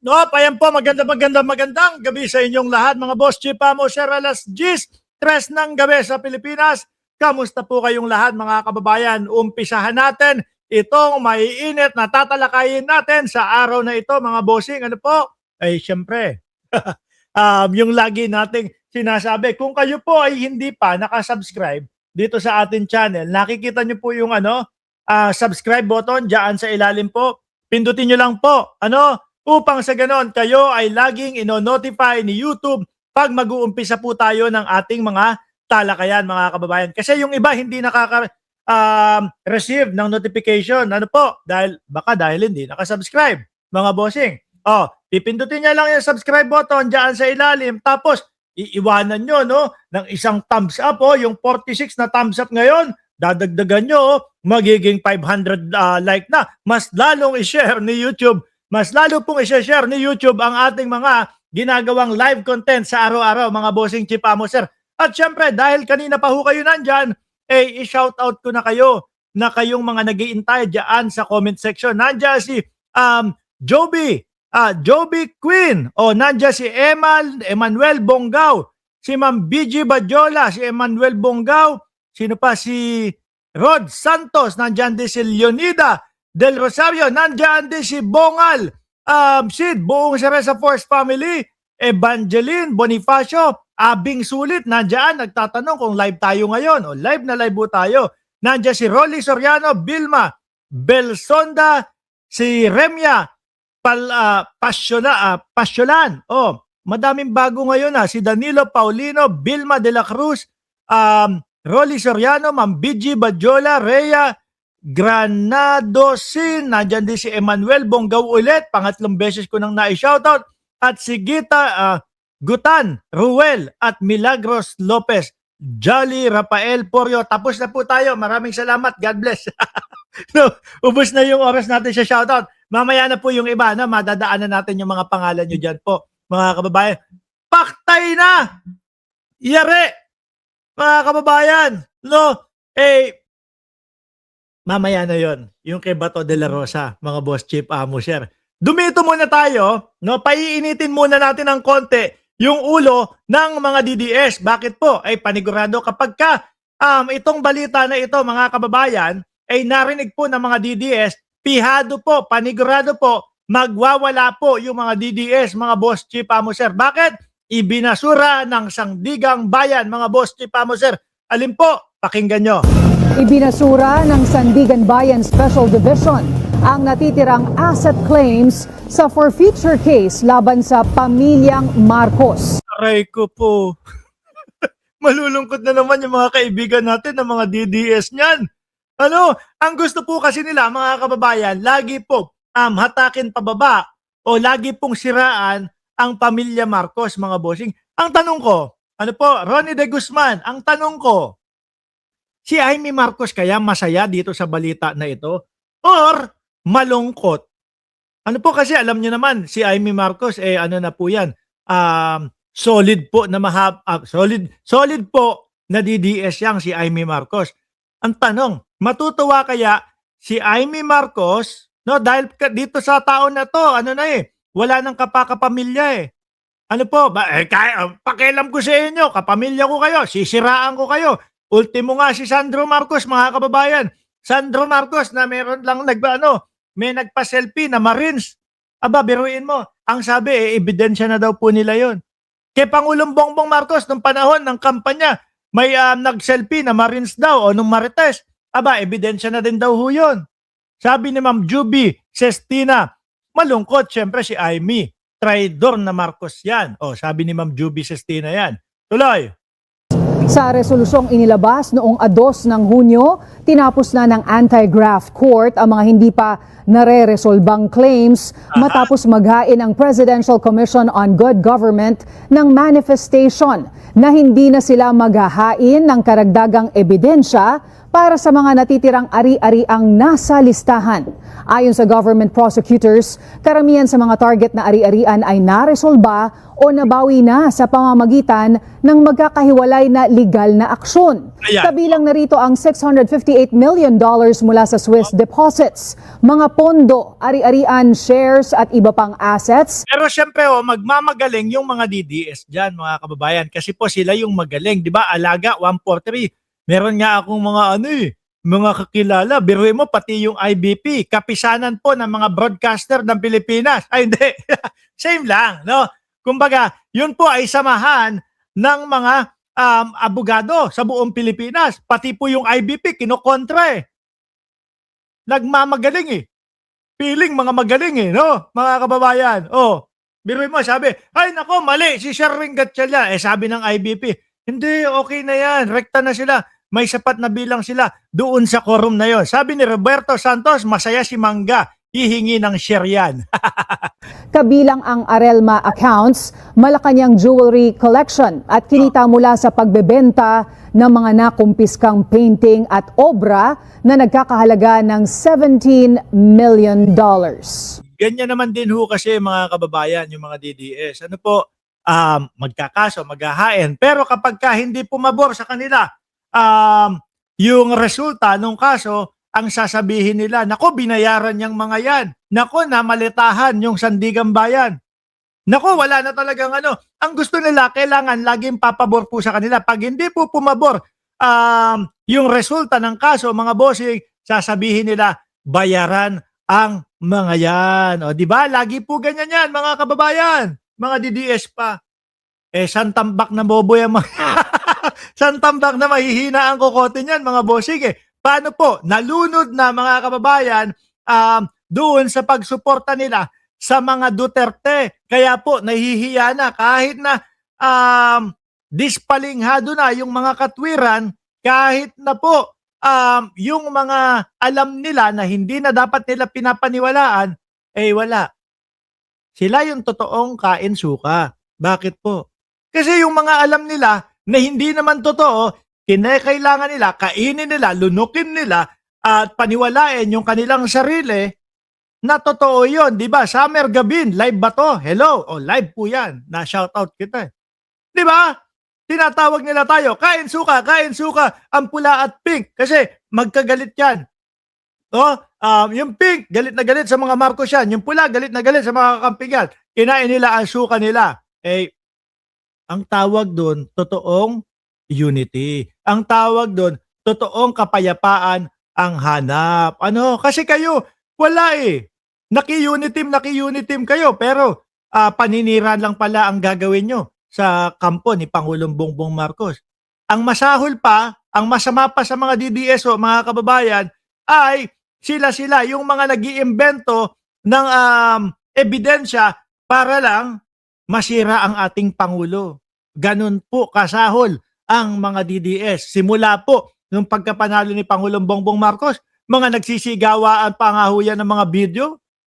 No, ayan po, magandang gabi sa inyong lahat, mga boss Chip Amo, Sir Alas Gis, 3 ng gabi sa Pilipinas. Kamusta po kayong lahat, mga kababayan? Umpisahan natin itong maiinit na tatalakayin natin sa araw na ito, mga bossing. Ano po? Ay, syempre, yung lagi nating sinasabi, kung kayo po ay hindi pa nakasubscribe dito sa ating channel, nakikita nyo po yung subscribe button dyan sa ilalim po. Pindutin nyo lang po, upang sa ganon kayo ay laging ino-notify ni YouTube pag mag-uumpisa po tayo ng ating mga talakayan, mga kababayan. Kasi yung iba hindi receive ng notification. Ano po? Dahil hindi nakasubscribe, mga bossing. Pipindutin niya lang yung subscribe button dyan sa ilalim, tapos iiwanan nyo ng isang thumbs up. Yung 46 na thumbs up ngayon, dadagdagan nyo, magiging 500 like na. Mas lalong i-share ni YouTube, mas lalo pong i-share ni YouTube ang ating mga ginagawang live content sa araw-araw, mga bossing Chip Amo, sir. At syempre, dahil kanina pa ho kayo nandyan, i-shoutout ko na kayo na kayong mga nag-iintay dyan sa comment section. Nandyan si Joby Queen, nandyan si Emmanuel Bonggao, si Ma'am BG Badjola, si Emmanuel Bonggao, sino pa, si Rod Santos, nandyan din si Leonida Del Rosario, nandyan din si Bongal, Sid, buong Cereza Force family, Evangeline Bonifacio, Abing Sulit, nandyan, nagtatanong kung live tayo ngayon, live na live po tayo. Nandyan si Rolly Soriano, Bilma, Belsonda, si Remya, Pasyolan, madaming bago ngayon si Danilo Paulino, Bilma de la Cruz, Rolly Soriano, Ma'am BG Badjola, Rhea Granadosin, nandyan din si Emmanuel Bonggao ulit, pangatlong beses ko nang na-shoutout, at si Gita Gutan, Ruel, at Milagros Lopez, Jolly Rafael Porio. Tapos na po tayo, maraming salamat, God bless. Ubus na yung oras natin sa shoutout. Mamaya na po yung iba, madadaanan natin yung mga pangalan nyo dyan po, mga kababayan. Paktay na! Yare! Mga kababayan, mamaya na yon, yung kay Bato de la Rosa, mga boss Chip Amo, sir. Dumito muna tayo, paiinitin muna natin ng konti yung ulo ng mga DDS. Bakit po? Ay panigurado kapag itong balita na ito, mga kababayan, ay narinig po ng mga DDS, pihado po, panigurado po, magwawala po yung mga DDS, mga boss Chip Amo, sir. Bakit? Ibinasura ng Sandigang Bayan, mga boss Chip Amo, sir. Alin po? Pakinggan nyo. Ibinasura ng Sandigan Bayan Special Division ang natitirang asset claims sa forfeiture case laban sa pamilyang Marcos. Aray ko po. Malulungkot na naman yung mga kaibigan natin ng mga DDS niyan. Ang gusto po kasi nila, mga kababayan, lagi po hatakin pababa o lagi pong siraan ang pamilya Marcos, mga bossing. Ang tanong ko, Ronnie De Guzman, ang tanong ko, si Amy Marcos kaya masaya dito sa balita na ito? Or malungkot? Kasi alam niyo naman, si Amy Marcos, na po yan, solid po na solid po na DDS yang si Amy Marcos. Ang tanong, matutuwa kaya si Amy Marcos, dahil dito sa taon na to, wala nang kapakapamilya pakialam ko sa inyo, kapamilya ko kayo, sisiraan ko kayo. Ultimo nga si Sandro Marcos, mga kababayan. Sandro Marcos na meron lang may nagpa-selfie na Marines. Biruin mo. Ang sabi, ebidensya na daw po nila yon. Kay Pangulong Bongbong Marcos, nung panahon ng kampanya, may nag-selfie na Marines daw o nung Marites. Ebidensya na din daw ho yun. Sabi ni Ma'am Juby Sestina, malungkot, syempre si Amy. Traidor na Marcos yan. Sabi ni Ma'am Juby Sestina yan. Tuloy. Sa resolusyong inilabas noong 2 ng Hunyo, tinapos na ng anti-graft court ang mga hindi pa nare-resolbang claims matapos maghain ang Presidential Commission on Good Government ng manifestation na hindi na sila maghahain ng karagdagang ebidensya para sa mga natitirang ari-ariang nasa listahan. Ayon sa government prosecutors, karamihan sa mga target na ari-arian ay naresolba o nabawi na sa pamamagitan ng magkakahiwalay na legal na aksyon. Ayan. Kabilang narito ang $658 million mula sa Swiss deposits, mga pondo, ari-arian, shares at iba pang assets. Pero syempre, magmamagaling yung mga DDS dyan, mga kababayan. Kasi po sila yung magaling. Di ba? Alaga, 143. Meron nga akong mga mga kakilala. Biruin mo, pati yung IBP. Kapisanan po ng mga broadcaster ng Pilipinas. Ay, hindi. Same lang, no? Kumbaga, yun po ay samahan ng mga abogado sa buong Pilipinas. Pati po yung IBP, kinokontra eh. Nagmamagaling eh. Feeling mga magaling eh, no? Mga kababayan. Biruin mo, sabi, ay nako, mali, si Sherwin Gatchalian. Sabi ng IBP, hindi, okay na yan, rekta na sila. May sapat na bilang sila doon sa quorum na yon. Sabi ni Roberto Santos, masaya si Mangga, hihingi ng share yan. Kabilang ang Arelma accounts, Malacanang jewelry collection at kinita mula sa pagbebenta ng mga nakumpiskang painting at obra na nagkakahalaga ng $17 million. Ganyan naman din ho kasi mga kababayan, yung mga DDS. Ano po, magkakaso, maghahain. Pero kapag hindi pumabor sa kanila, yung resulta ng kaso, ang sasabihin nila, nako, binayaran niyang mga yan. Nako, namalitahan yung Sandigan Bayan. Nako, wala na talagang ano. Ang gusto nila, kailangan laging papabor po sa kanila. Pag hindi po pumabor yung resulta ng kaso, mga bossing, sasabihin nila, bayaran ang mga yan. O, di ba? Lagi po ganyan yan, mga kababayan. Mga DDS pa. Santambak na bobo yan. Santambak na mahihina ang kokote niyan, mga bossing eh. Paano po? Nalunod na mga kababayan doon sa pagsuporta nila sa mga Duterte. Kaya po, nahihiya na kahit na dispalinghado na yung mga katwiran, kahit na po yung mga alam nila na hindi na dapat nila pinapaniwalaan, wala. Sila yung totoong kain suka. Bakit po? Kasi yung mga alam nila na hindi naman totoo, kinakailangan nila, kainin nila, lunukin nila, at paniwalain yung kanilang sarili na totoo yun. Diba? Summer Gabin, live ba to? Hello? Live po yan. Na-shoutout kita. Diba? Tinatawag nila tayo, kain suka, ang pula at pink. Kasi magkagalit yan. Yung pink, galit na galit sa mga Marcos yan. Yung pula, galit na galit sa mga kakamping yan. Kinain nila ang suka nila. Ang tawag doon, totoong unity. Ang tawag doon, totoong kapayapaan ang hanap. Kasi kayo, wala eh. Naki-uniteam kayo, pero paninira lang pala ang gagawin nyo sa kampo ni Pangulong Bongbong Marcos. Ang masahol pa, ang masama pa sa mga DDS o mga kababayan, ay sila yung mga nag-iimbento ng ebidensya para lang masira ang ating Pangulo. Ganun po kasahol ang mga DDS. Simula po nung pagkapanalo ni Pangulong Bongbong Marcos, mga nagsisigawa at pangahuyan ng mga video.